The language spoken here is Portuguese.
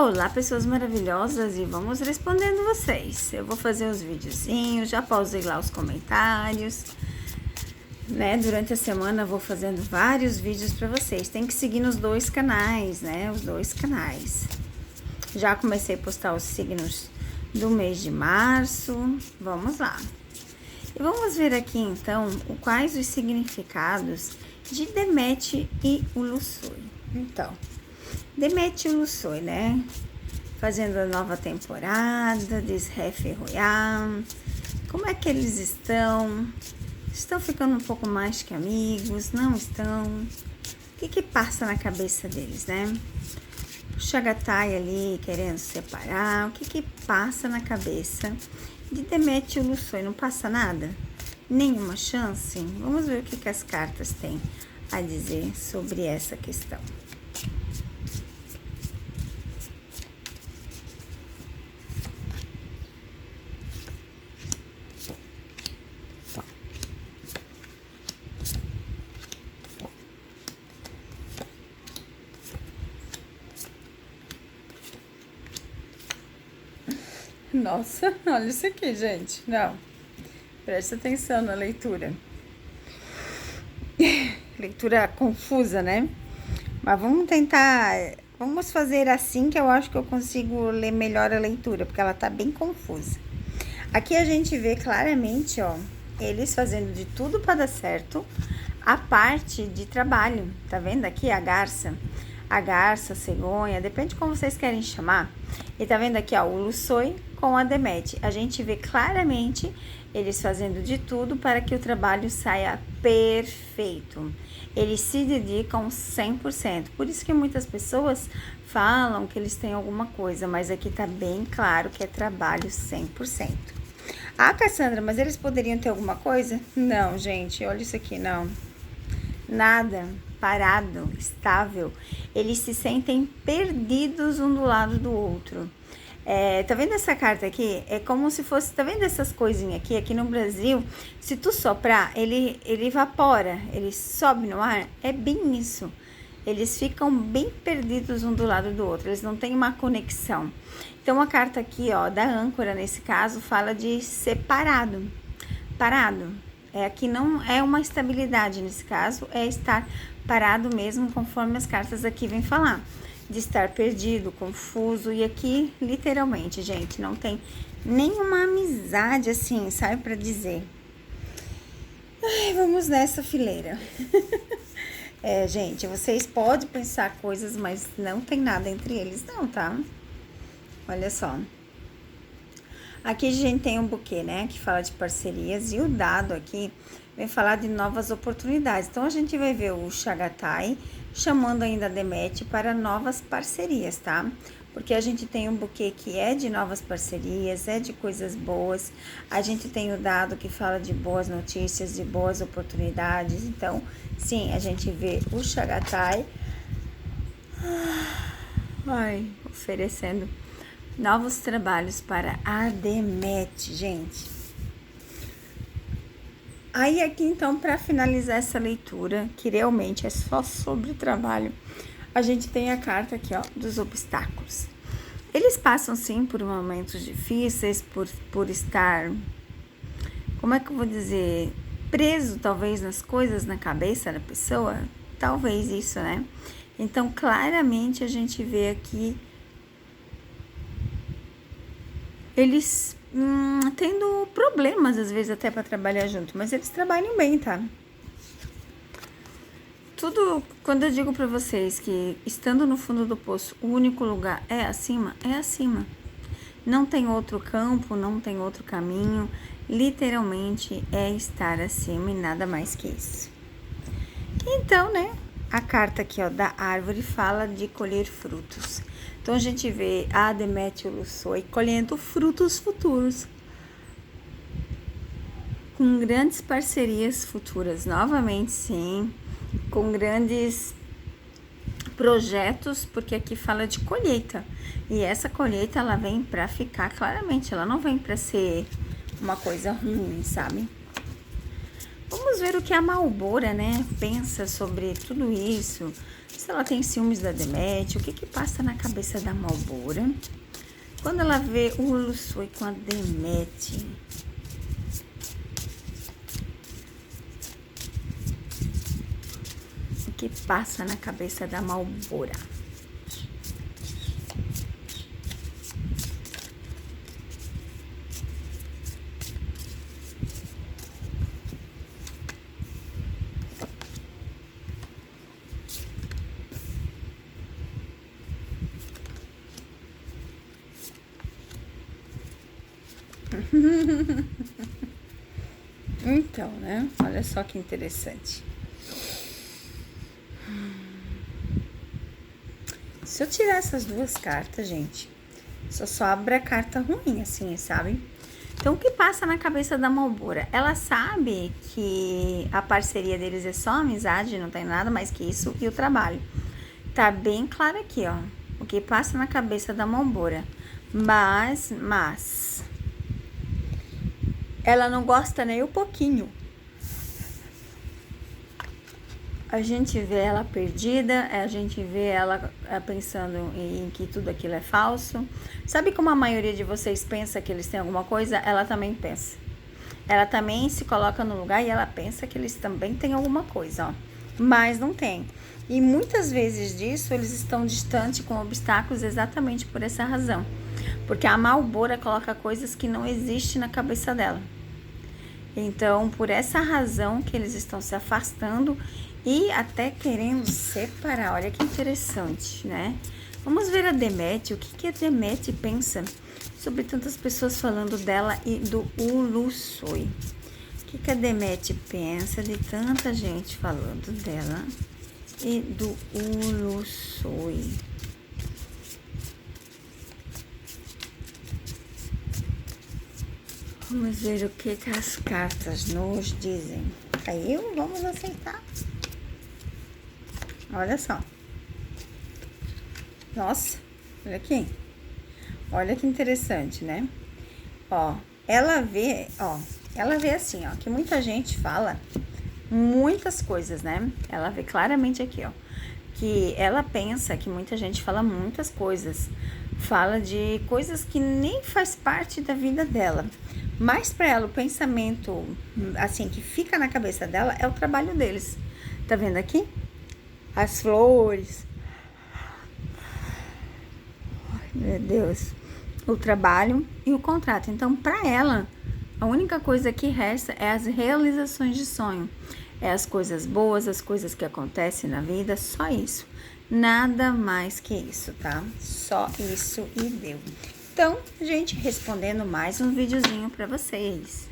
Olá, pessoas maravilhosas, e vamos respondendo vocês. Eu vou fazer os videozinhos, já pausei lá os comentários, né? Durante a semana eu vou fazendo vários vídeos para vocês. Tem que seguir nos dois canais, né? Os dois canais. Já comecei a postar os signos do mês de março. Vamos lá. E vamos ver aqui então quais os significados de Deméter e Ulussoy. Então, Deméter e Ulussoy, né? Fazendo a nova temporada, Desrefe Royal. Como é que eles estão? Estão ficando um pouco mais que amigos? Não estão? O que passa na cabeça deles, né? O Chagatai ali querendo se separar. O que passa na cabeça de Deméter e Ulussoy? Não passa nada? Nenhuma chance? Vamos ver o que as cartas têm a dizer sobre essa questão. Nossa, olha isso aqui, gente. Não, preste atenção na leitura. Leitura confusa, né? Mas vamos tentar, vamos fazer assim que eu acho que eu consigo ler melhor a leitura, porque ela tá bem confusa. Aqui a gente vê claramente, ó, eles fazendo de tudo para dar certo a parte de trabalho. Tá vendo aqui a garça? A garça, a cegonha, depende de como vocês querem chamar. E tá vendo aqui, ó, o Ulussoy com a Deméter. A gente vê claramente eles fazendo de tudo para que o trabalho saia perfeito. Eles se dedicam 100%. Por isso que muitas pessoas falam que eles têm alguma coisa, mas aqui tá bem claro que é trabalho 100%. Ah, Cassandra, mas eles poderiam ter alguma coisa? Não, gente, olha isso aqui, não. Nada, parado, estável. Eles se sentem perdidos um do lado do outro. Tá vendo essa carta aqui? É como se fosse, tá vendo essas coisinhas aqui? Aqui no Brasil, se tu soprar, ele evapora, ele sobe no ar. É bem isso. Eles ficam bem perdidos um do lado do outro, eles não têm uma conexão. Então, a carta aqui, ó, da âncora, nesse caso, fala de ser parado. Parado. Aqui não é uma estabilidade, nesse caso, é estar parado mesmo, conforme as cartas aqui vêm falar. De estar perdido, confuso, e aqui, literalmente, gente, não tem nenhuma amizade, assim, sabe, pra dizer. Ai, vamos nessa fileira. Gente, vocês podem pensar coisas, mas não tem nada entre eles, não, tá? Olha só. Aqui a gente tem um buquê, né, que fala de parcerias, e o dado aqui vem falar de novas oportunidades. Então, a gente vai ver o Chagatai chamando ainda a Deméter para novas parcerias, tá? Porque a gente tem um buquê que é de novas parcerias, é de coisas boas. A gente tem o dado que fala de boas notícias, de boas oportunidades. Então, sim, a gente vê o Chagatai oferecendo novos trabalhos para a Deméter, gente. Aí aqui então, para finalizar essa leitura, que realmente é só sobre o trabalho, a gente tem a carta aqui, ó, dos obstáculos. Eles passam sim por momentos difíceis, por estar, como é que eu vou dizer, preso talvez nas coisas na cabeça da pessoa, talvez isso, né? Então, claramente a gente vê aqui eles tendo problemas, às vezes, até para trabalhar junto, mas eles trabalham bem, tá? Tudo, quando eu digo para vocês que estando no fundo do poço, o único lugar é acima, é acima. Não tem outro campo, não tem outro caminho, literalmente é estar acima e nada mais que isso. Então, né, a carta aqui, ó, da árvore fala de colher frutos. Então, a gente vê a Deméter e Ulussoy colhendo frutos futuros, com grandes parcerias futuras, novamente, sim, com grandes projetos, porque aqui fala de colheita, e essa colheita, ela vem para ficar claramente, ela não vem para ser uma coisa ruim, sabe? Vamos ver o que a Malbora, né, pensa sobre tudo isso. Se ela tem ciúmes da Demet, o que que passa na cabeça da Malbora quando ela vê o Lusoi com a Demet. O que passa na cabeça da Malbora? Então, né? Olha só que interessante. Se eu tirar essas duas cartas, gente, só sobra a carta ruim, assim, sabe? Então, o que passa na cabeça da Malbora? Ela sabe que a parceria deles é só amizade, não tem nada mais que isso, e o trabalho. Tá bem claro aqui, ó, o que passa na cabeça da Malbora. Mas, ela não gosta nem um pouquinho. A gente vê ela perdida, a gente vê ela pensando em que tudo aquilo é falso. Sabe como a maioria de vocês pensa que eles têm alguma coisa? Ela também pensa. Ela também se coloca no lugar e ela pensa que eles também têm alguma coisa, ó. Mas não tem. E muitas vezes disso eles estão distantes com obstáculos exatamente por essa razão. Porque a Malbora coloca coisas que não existem na cabeça dela. Então, por essa razão que eles estão se afastando e até querendo separar. Olha que interessante, né? Vamos ver a Demet, o que a Demet pensa sobre tantas pessoas falando dela e do Lusoi. O que a Demet pensa de tanta gente falando dela e do Lusoi? Vamos ver o que as cartas nos dizem. Caiu? Vamos aceitar. Olha só. Nossa, olha aqui. Olha que interessante, né? Ó, ela vê assim, ó, que muita gente fala muitas coisas, né? Ela vê claramente aqui, ó, que ela pensa que muita gente fala muitas coisas. Fala de coisas que nem faz parte da vida dela. Mas para ela, o pensamento, assim, que fica na cabeça dela é o trabalho deles. Tá vendo aqui? As flores. Ai, meu Deus. O trabalho e o contrato. Então, para ela, a única coisa que resta é as realizações de sonho. É as coisas boas, as coisas que acontecem na vida, só isso. Nada mais que isso, tá? Só isso e deu. Então, gente, respondendo mais um videozinho para vocês.